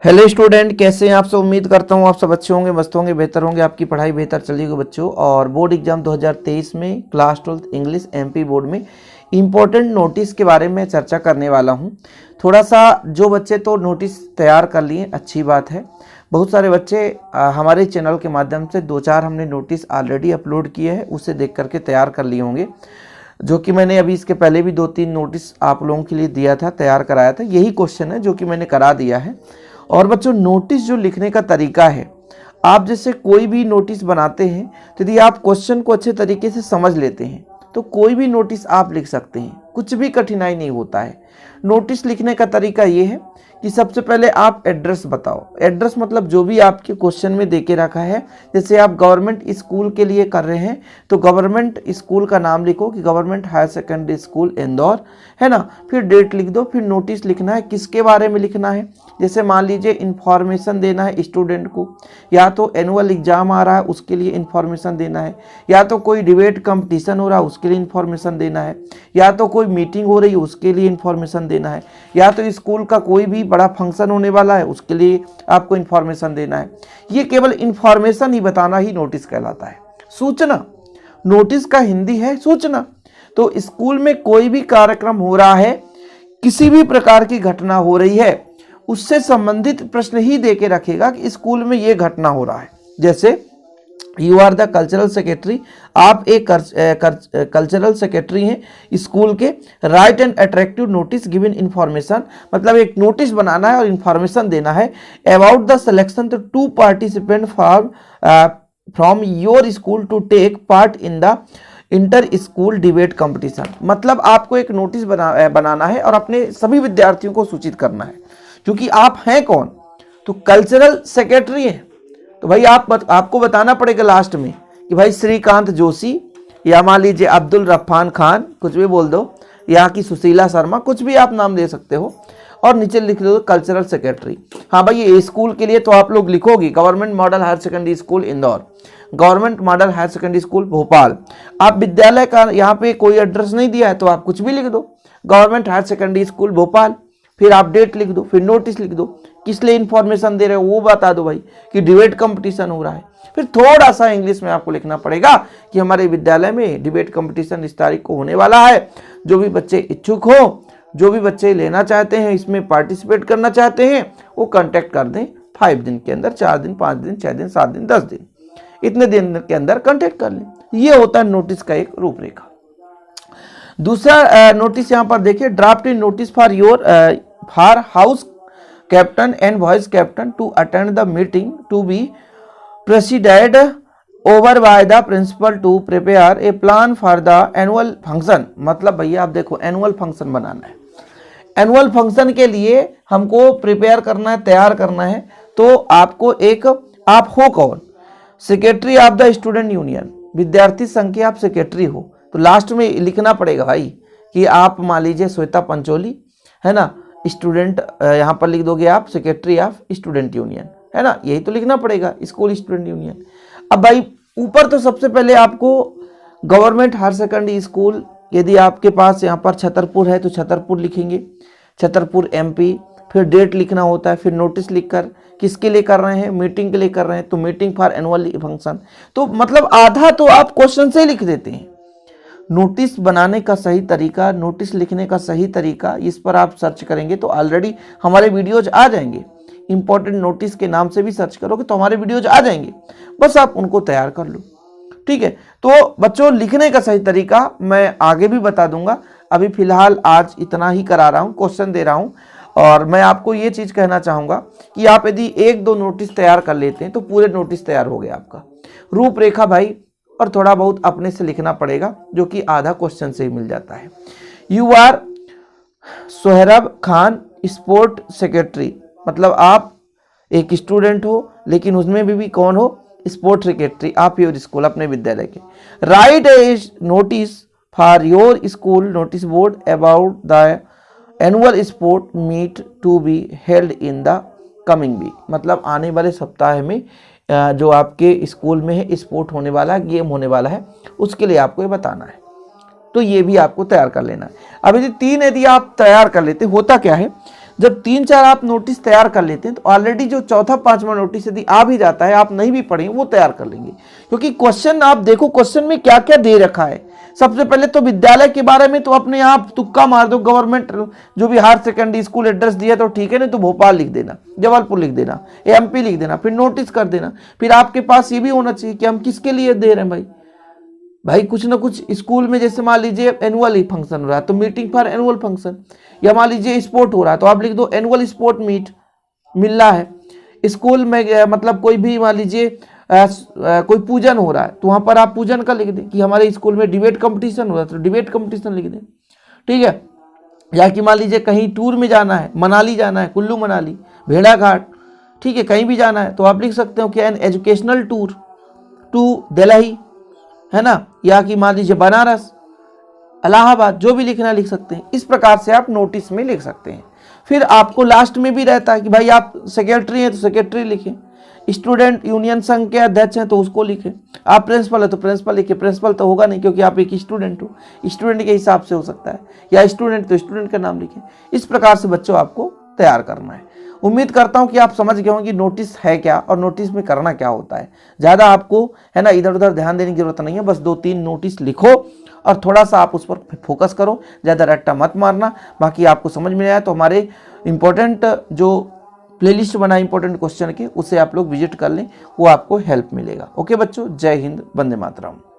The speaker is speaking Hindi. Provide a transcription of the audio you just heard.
हेलो स्टूडेंट, कैसे हैं आप सब। उम्मीद करता हूं आप सब अच्छे होंगे, मस्त होंगे, बेहतर होंगे, आपकी पढ़ाई बेहतर चलेगी बच्चों। और बोर्ड एग्जाम 2023 में क्लास 12 इंग्लिश एमपी बोर्ड में इम्पोर्टेंट नोटिस के बारे में चर्चा करने वाला हूं। थोड़ा सा जो बच्चे तो नोटिस तैयार कर लिए, अच्छी बात है। बहुत सारे बच्चे हमारे चैनल के माध्यम से 2-4 हमने नोटिस ऑलरेडी अपलोड किए हैं, उसे देख करके तैयार कर लिए होंगे। जो कि मैंने अभी इसके पहले भी 2-3 नोटिस आप लोगों के लिए दिया था, तैयार कराया था। यही क्वेश्चन है जो कि मैंने करा दिया है। और बच्चों, नोटिस जो लिखने का तरीका है, आप जैसे कोई भी नोटिस बनाते हैं तो यदि आप क्वेश्चन को अच्छे तरीके से समझ लेते हैं तो कोई भी नोटिस आप लिख सकते हैं, कुछ भी कठिनाई नहीं होता है। नोटिस लिखने का तरीका ये है कि सबसे पहले आप एड्रेस बताओ। एड्रेस मतलब जो भी आपके क्वेश्चन में देके रखा है। जैसे आप गवर्नमेंट स्कूल के लिए कर रहे हैं तो गवर्नमेंट स्कूल का नाम लिखो कि government higher secondary school Indore, है ना। फिर डेट लिख दो। फिर नोटिस लिखना है, किसके बारे में लिखना है। जैसे मान लीजिए इन्फॉर्मेशन देना है स्टूडेंट को, या तो एनुअल एग्जाम आ रहा है उसके लिए इन्फॉर्मेशन देना है, या तो कोई डिबेट कंपटीशन हो रहा है उसके लिए इन्फॉर्मेशन देना है, या तो कोई मीटिंग हो रही है उसके लिए इन्फॉर्मेशन देना है, या तो स्कूल का कोई भी बड़ा फंक्शन होने वाला है उसके लिए आपको इन्फॉर्मेशन देना है। ये केवल इन्फॉर्मेशन ही बताना ही नोटिस कहलाता है। सूचना, नोटिस का हिंदी है सूचना। तो स्कूल में कोई भी कार्यक्रम हो रहा है, किसी भी प्रकार की घटना हो रही है, उससे संबंधित प्रश्न ही देके रखेगा कि स्कूल में ये घटना हो रहा है। जैसे you are the cultural secretary, आप एक कल्चरल सेक्रेटरी हैं स्कूल के। Write and attractive notice given information, मतलब एक नोटिस बनाना है और इन्फॉर्मेशन देना है अबाउट द सिलेक्शन तो 2 participant from your school to take part in the inter school debate competition. मतलब आपको एक नोटिस बनाना है और अपने सभी विद्यार्थियों को सूचित करना है। क्योंकि आप हैं कौन, तो कल्चरल सेक्रेटरी हैं, तो भाई आपको बताना पड़ेगा लास्ट में कि भाई श्रीकांत जोशी, या मान लीजिए अब्दुल रफ्फान खान, कुछ भी बोल दो, या कि सुशीला शर्मा, कुछ भी आप नाम दे सकते हो। और नीचे लिख दो कल्चरल सेक्रेटरी। हाँ भाई, ये स्कूल के लिए तो आप लोग लिखोगे government model higher secondary school Indore, government model higher secondary school Bhopal. आप विद्यालय का यहाँ पे कोई एड्रेस नहीं दिया है तो आप कुछ भी लिख दो, government higher secondary school Bhopal. फिर आप डेट लिख दो, फिर नोटिस लिख दो, किस लिए इन्फॉर्मेशन दे रहे हो वो बता दो भाई, कि डिबेट कंपटीशन हो रहा है। फिर थोड़ा सा इंग्लिश में आपको लिखना पड़ेगा कि हमारे विद्यालय में डिबेट कंपटीशन इस तारीख को होने वाला है। जो भी बच्चे इच्छुक हो, जो भी बच्चे लेना चाहते हैं, इसमें पार्टिसिपेट करना चाहते हैं, वो कांटेक्ट कर दें 5 दिन के अंदर, 4 दिन, 5 दिन, 6 दिन, 7 दिन, 10 दिन, इतने दिन के अंदर कांटेक्ट कर लें। ये होता है नोटिस का एक रूपरेखा। दूसरा नोटिस यहाँ पर देखिए, draft in notice for your for house captain and vice captain to attend the meeting to be presided over by the principal to prepare a plan for the annual function. मतलब भैया आप देखो, एनुअल फंक्शन बनाना है। एनुअल फंक्शन के लिए हमको प्रिपेयर करना है, तैयार करना है। तो आपको एक, आप हो कौन, secretary of the student union, विद्यार्थी संघ के आप सेक्रेटरी हो। तो लास्ट में लिखना पड़ेगा भाई कि आप मान लीजिए श्वेता पंचोली, है ना, स्टूडेंट, यहाँ पर लिख दोगे आप सेक्रेटरी ऑफ स्टूडेंट यूनियन, है ना, यही तो लिखना पड़ेगा, स्कूल स्टूडेंट यूनियन। अब भाई ऊपर तो सबसे पहले आपको गवर्नमेंट हायर सेकेंडरी स्कूल, यदि आपके पास यहाँ पर छतरपुर है तो छतरपुर लिखेंगे, छतरपुर एमपी। फिर डेट लिखना होता है, फिर नोटिस लिखकर किसके लिए कर रहे हैं, मीटिंग के लिए कर रहे हैं तो मीटिंग फॉर एनुअल फंक्शन। तो मतलब आधा तो आप क्वेश्चन से लिख देते हैं। नोटिस बनाने का सही तरीका, नोटिस लिखने का सही तरीका, इस पर आप सर्च करेंगे तो ऑलरेडी हमारे वीडियोज आ जाएंगे। इंपॉर्टेंट नोटिस के नाम से भी सर्च करोगे तो हमारे वीडियोज आ जाएंगे, बस आप उनको तैयार कर लो। ठीक है, तो बच्चों लिखने का सही तरीका मैं आगे भी बता दूंगा। अभी फिलहाल आज इतना ही करा रहा हूँ, क्वेश्चन दे रहा हूँ। और मैं आपको ये चीज़ कहना चाहूँगा कि आप यदि 1-2 नोटिस तैयार कर लेते हैं तो पूरे नोटिस तैयार हो गया आपका। रूपरेखा भाई, और थोड़ा बहुत अपने से लिखना पड़ेगा, जो कि आधा क्वेश्चन से ही मिल जाता है। You are Sohrab Khan sport secretary, मतलब आप एक स्टूडेंट हो लेकिन उसमें भी कौन हो, स्पोर्ट सेक्रेटरी आप योर स्कूल, अपने विद्यालय के। Write a notice for your school notice board about the annual sport meet to be held in the coming week, मतलब आने वाले सप्ताह में जो आपके स्कूल में है स्पोर्ट होने वाला है, गेम होने वाला है, उसके लिए आपको ये बताना है। तो ये भी आपको तैयार कर लेना है। अब यदि 3 यदि आप तैयार कर लेते, होता क्या है, जब 3-4 आप नोटिस तैयार कर लेते हैं तो ऑलरेडी जो चौथा 5वां नोटिस यदि आ भी जाता है, आप नहीं भी पढ़े वो तैयार कर लेंगे। क्योंकि क्वेश्चन आप देखो, क्वेश्चन में क्या क्या दे रखा है। सबसे पहले तो विद्यालय के बारे में तो अपने आप तुक्का मार दो, गवर्नमेंट जो भी हायर सेकेंडरी स्कूल एड्रेस दिया तो ठीक है, नहीं तो भोपाल लिख देना, जबलपुर लिख देना, एमपी लिख देना, फिर नोटिस कर देना। फिर आपके पास ये भी होना चाहिए कि हम किसके लिए दे रहे हैं भाई कुछ ना कुछ स्कूल में, जैसे मान लीजिए एनुअल फंक्शन हो रहा है तो मीटिंग फॉर एनुअल फंक्शन, या मान लीजिए स्पोर्ट हो रहा है तो आप लिख दो एनुअल स्पोर्ट मीट मिल रहा है। स्कूल में मतलब कोई भी मान लीजिए कोई पूजन हो रहा है तो वहां पर आप पूजन का लिख दें कि हमारे स्कूल में डिबेट कंपटीशन हो रहा है तो डिबेट कंपटीशन लिख दें, ठीक है। या कि मान लीजिए कहीं टूर में जाना है, मनाली जाना है, कुल्लू मनाली, भेड़ा घाट, ठीक है, कहीं भी जाना है तो आप लिख सकते हो कि an educational tour to Delhi, है ना, या कि मान लीजिए बनारस, इलाहाबाद, जो भी लिखना लिख सकते हैं। इस प्रकार से आप नोटिस में लिख सकते हैं। फिर आपको लास्ट में भी रहता है कि भाई आप सेक्रेटरी हैं तो सेक्रेटरी लिखें, स्टूडेंट यूनियन संघ के अध्यक्ष हैं तो उसको लिखें, आप प्रिंसिपल है तो प्रिंसिपल लिखिए। प्रिंसिपल तो होगा नहीं क्योंकि आप एक स्टूडेंट हो, स्टूडेंट के हिसाब से हो सकता है, या स्टूडेंट तो स्टूडेंट का नाम लिखें। इस प्रकार से बच्चों आपको तैयार करना है। उम्मीद करता हूं कि आप समझ गए होंगे कि नोटिस है क्या और नोटिस में करना क्या होता है। ज़्यादा आपको है ना इधर उधर ध्यान देने की जरूरत नहीं है, बस 2-3 नोटिस लिखो और थोड़ा सा आप उस पर फोकस करो, ज़्यादा रट्टा मत मारना। बाकी आपको समझ में आया तो हमारे इंपॉर्टेंट जो प्लेलिस्ट बना इंपॉर्टेंट क्वेश्चन के, उसे आप लोग विजिट कर लें, वो आपको हेल्प मिलेगा। ओके बच्चों, जय हिंद, वंदे मातरम।